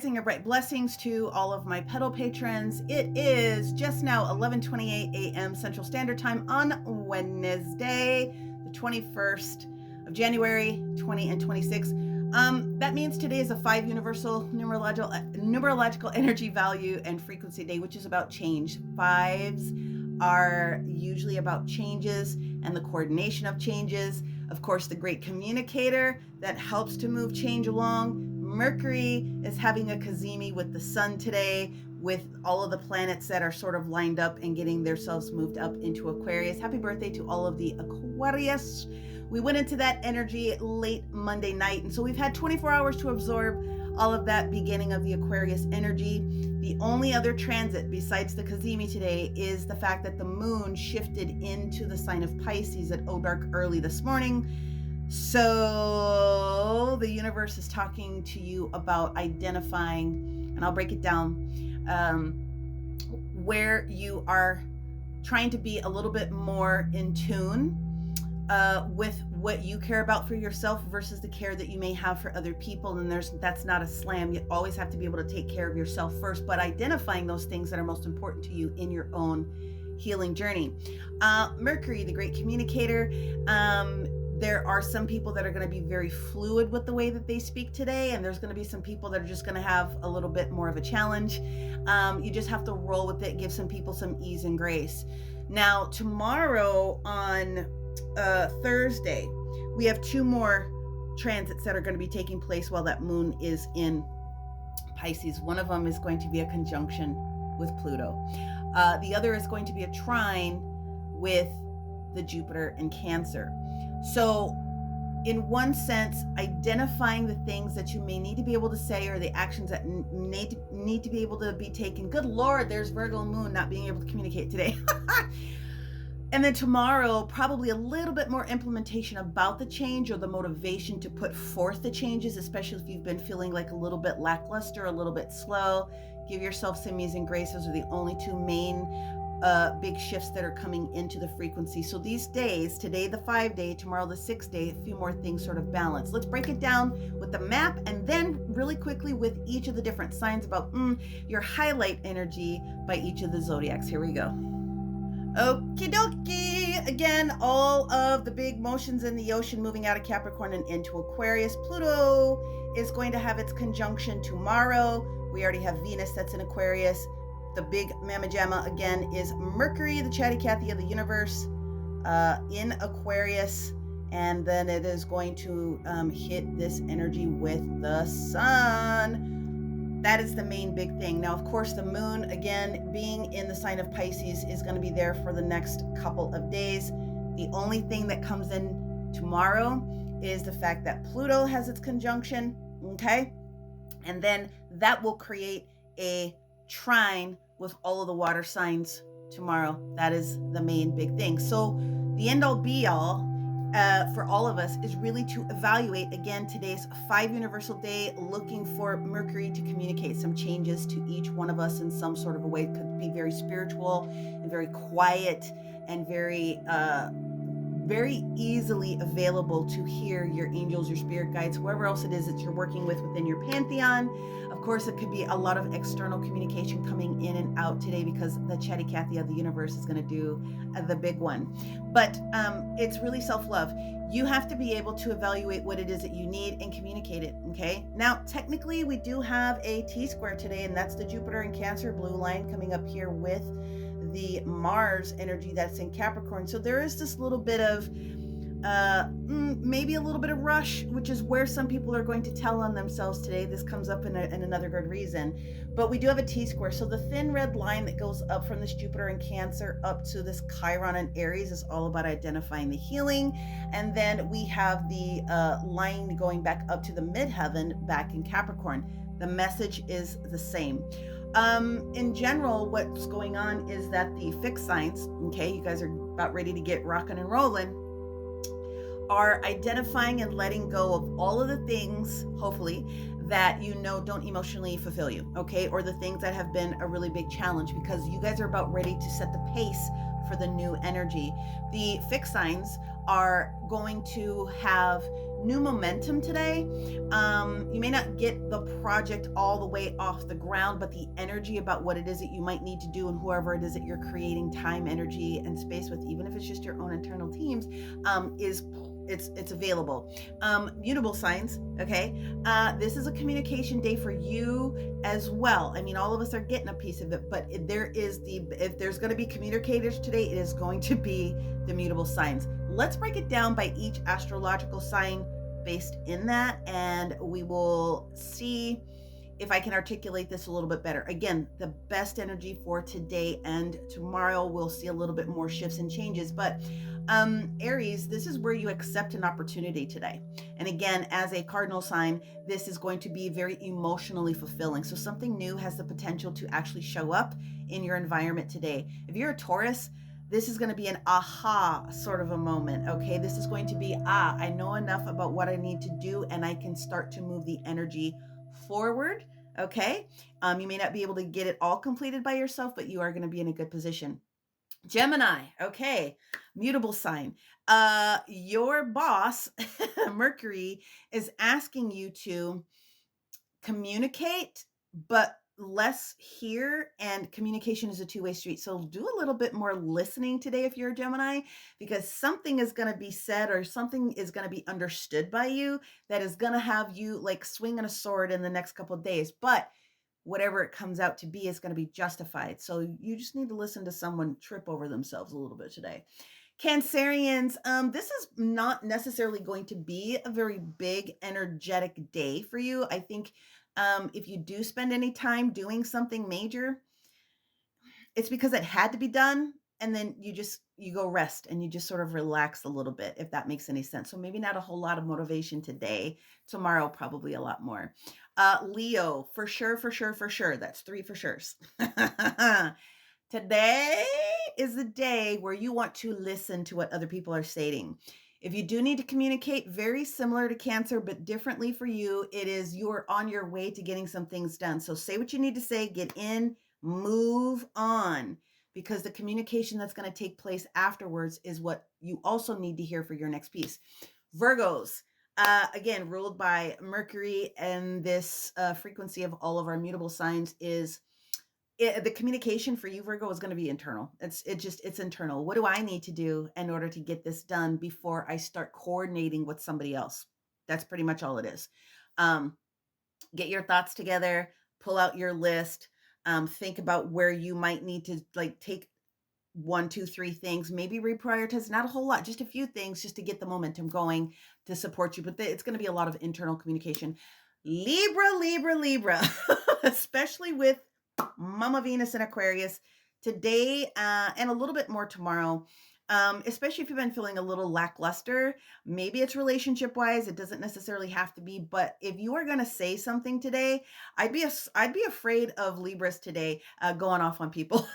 rising and bright blessings to all of my pedal patrons. It is just now 11:28 a.m. Central Standard Time on Wednesday, the 21st of January, 2026. That means today is a 5 universal numerological energy value and frequency day, which is about change. 5s are usually about changes and the coordination of changes. Of course, the great communicator that helps to move change along. Mercury is having a cazimi with the sun today, with all of the planets that are sort of lined up and getting themselves moved up into Aquarius. Happy birthday to all of the Aquarius. We went into that energy late Monday night, and so we've had 24 hours to absorb all of that beginning of the Aquarius energy. The only other transit besides the cazimi today is the fact that the moon shifted into the sign of Pisces at dark early this morning. So the universe is talking to you about identifying, and I'll break it down, where you are trying to be a little bit more in tune with what you care about for yourself versus the care that you may have for other people. And that's not a slam. You always have to be able to take care of yourself first, but identifying those things that are most important to you in your own healing journey. Mercury, the great communicator. There are some people that are going to be very fluid with the way that they speak today, and there's going to be some people that are just going to have a little bit more of a challenge. You just have to roll with it, give some people some ease and grace. Now, tomorrow on Thursday, we have 2 more transits that are going to be taking place while that moon is in Pisces. One of them is going to be a conjunction with Pluto. The other is going to be a trine with the Jupiter in Cancer. So in one sense, identifying the things that you may need to be able to say or the actions that need to be able to be taken. Good Lord, there's Virgo moon not being able to communicate today. And then tomorrow, probably a little bit more implementation about the change or the motivation to put forth the changes, especially if you've been feeling like a little bit lackluster, a little bit slow. Give yourself some ease and grace. Those are the only 2 main big shifts that are coming into the frequency. So these days, today the 5 day, tomorrow the 6 day, a few more things sort of balance. Let's break it down with the map and then really quickly with each of the different signs about your highlight energy by each of the zodiacs. Here we go. Okie dokie. Again, all of the big motions in the ocean moving out of Capricorn and into Aquarius. Pluto is going to have its conjunction tomorrow. We already have Venus that's in Aquarius. The big Mama Jamma again is Mercury, the chatty Cathy of the universe, in Aquarius. And then it is going to hit this energy with the sun. That is the main big thing. Now, of course, the moon, again, being in the sign of Pisces, is going to be there for the next couple of days. The only thing that comes in tomorrow is the fact that Pluto has its conjunction, okay? And then that will create a trine with all of the water signs tomorrow. That is the main big thing. So the end all be all for all of us is really to evaluate, again, today's 5 universal day, looking for Mercury to communicate some changes to each one of us in some sort of a way. It could be very spiritual and very quiet and very easily available to hear your angels, your spirit guides, whoever else it is that you're working with within your pantheon. Of course, it could be a lot of external communication coming in and out today because the chatty Cathy of the universe is going to do the big one. But it's really self-love. You have to be able to evaluate what it is that you need and communicate it, okay? Now, technically, we do have a T-square today, and that's the Jupiter in Cancer blue line coming up here with the Mars energy that's in Capricorn. So there is this little bit of maybe a little bit of rush, which is where some people are going to tell on themselves today. This comes up in another good reason. But we do have a T-square. So the thin red line that goes up from this Jupiter in Cancer up to this Chiron in Aries is all about identifying the healing. And then we have the line going back up to the midheaven back in Capricorn. The message is the same. In general, what's going on is that the fixed signs, okay, you guys are about ready to get rocking and rolling, are identifying and letting go of all of the things, hopefully, that you know don't emotionally fulfill you, okay? Or the things that have been a really big challenge, because you guys are about ready to set the pace for the new energy. The fixed signs are going to have new momentum today. You may not get the project all the way off the ground, but the energy about what it is that you might need to do and whoever it is that you're creating time, energy, and space with, even if it's just your own internal teams, is it's available. Mutable signs, okay? This is a communication day for you as well. I mean, all of us are getting a piece of it, but if there's going to be communicators today, it is going to be the mutable signs. Let's break it down by each astrological sign based in that, and we will see if I can articulate this a little bit better. Again, the best energy for today and tomorrow, we'll see a little bit more shifts and changes. But Aries, this is where you accept an opportunity today. And again, as a cardinal sign, this is going to be very emotionally fulfilling. So something new has the potential to actually show up in your environment today. If you're a Taurus, this is going to be an aha sort of a moment. Okay, this is going to be, I know enough about what I need to do, and I can start to move the energy forward. Okay, you may not be able to get it all completed by yourself, but you are going to be in a good position. Gemini, okay, mutable sign. Your boss, Mercury, is asking you to communicate, but less here, and communication is a two-way street. So do a little bit more listening today if you're a Gemini, because something is going to be said or something is going to be understood by you that is going to have you like swinging a sword in the next couple of days. But whatever it comes out to be is going to be justified. So you just need to listen to someone trip over themselves a little bit today. Cancerians, this is not necessarily going to be a very big energetic day for you. I think if you do spend any time doing something major, it's because it had to be done, and then you go rest and you just sort of relax a little bit, if that makes any sense. So maybe not a whole lot of motivation today. Tomorrow, probably a lot more. Leo, for sure, for sure, for sure. That's 3 for sures. Today is the day where you want to listen to what other people are saying. If you do need to communicate, very similar to Cancer, but differently for you, it is you're on your way to getting some things done. So say what you need to say, get in, move on, because the communication that's going to take place afterwards is what you also need to hear for your next piece. Virgos, again, ruled by Mercury, and this frequency of all of our mutable signs is the communication for you, Virgo, is going to be internal. It's internal. What do I need to do in order to get this done before I start coordinating with somebody else? That's pretty much all it is. Get your thoughts together, pull out your list, think about where you might need to like take 1, 2, 3 things, maybe reprioritize, not a whole lot, just a few things just to get the momentum going to support you. But it's going to be a lot of internal communication. Libra, Libra, Libra, especially with Mama Venus in Aquarius today, and a little bit more tomorrow. Especially if you've been feeling a little lackluster, maybe it's relationship wise. It doesn't necessarily have to be, but if you are going to say something today, I'd be afraid of Libras today, going off on people.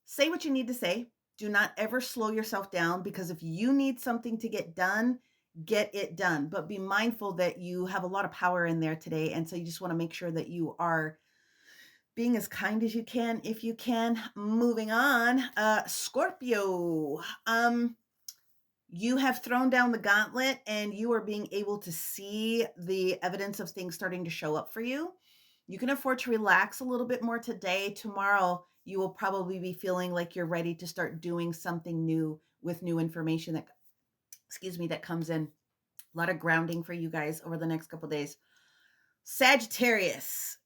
Say what you need to say. Do not ever slow yourself down, because if you need something to get done, get it done. But be mindful that you have a lot of power in there today. And so you just want to make sure that you are being as kind as you can, if you can. Moving on, Scorpio. You have thrown down the gauntlet and you are being able to see the evidence of things starting to show up for you. You can afford to relax a little bit more today. Tomorrow, you will probably be feeling like you're ready to start doing something new with new information that comes in. A lot of grounding for you guys over the next couple of days. Sagittarius,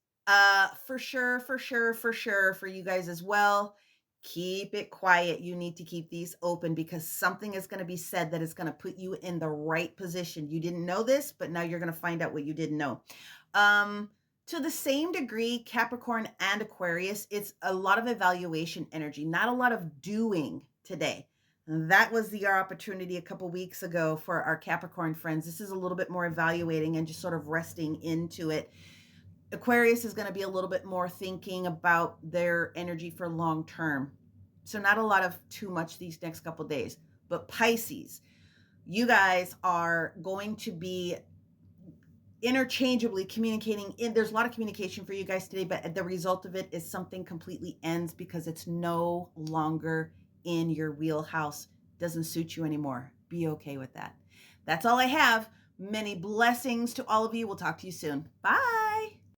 for sure, for sure, for sure, for you guys as well. Keep it quiet. You need to keep these open, because something is going to be said that is going to put you in the right position. You didn't know this, but now you're going to find out what you didn't know. To the same degree, Capricorn and Aquarius, it's a lot of evaluation energy, not a lot of doing today. That was the opportunity a couple weeks ago for our Capricorn friends. This is a little bit more evaluating and just sort of resting into it. Aquarius is going to be a little bit more thinking about their energy for long term. So not a lot of too much these next couple days. But Pisces, you guys are going to be interchangeably communicating. There's a lot of communication for you guys today, but the result of it is something completely ends because it's no longer in your wheelhouse doesn't suit you anymore. Be okay with that. That's all I have. Many blessings to all of you. We'll talk to you soon. Bye.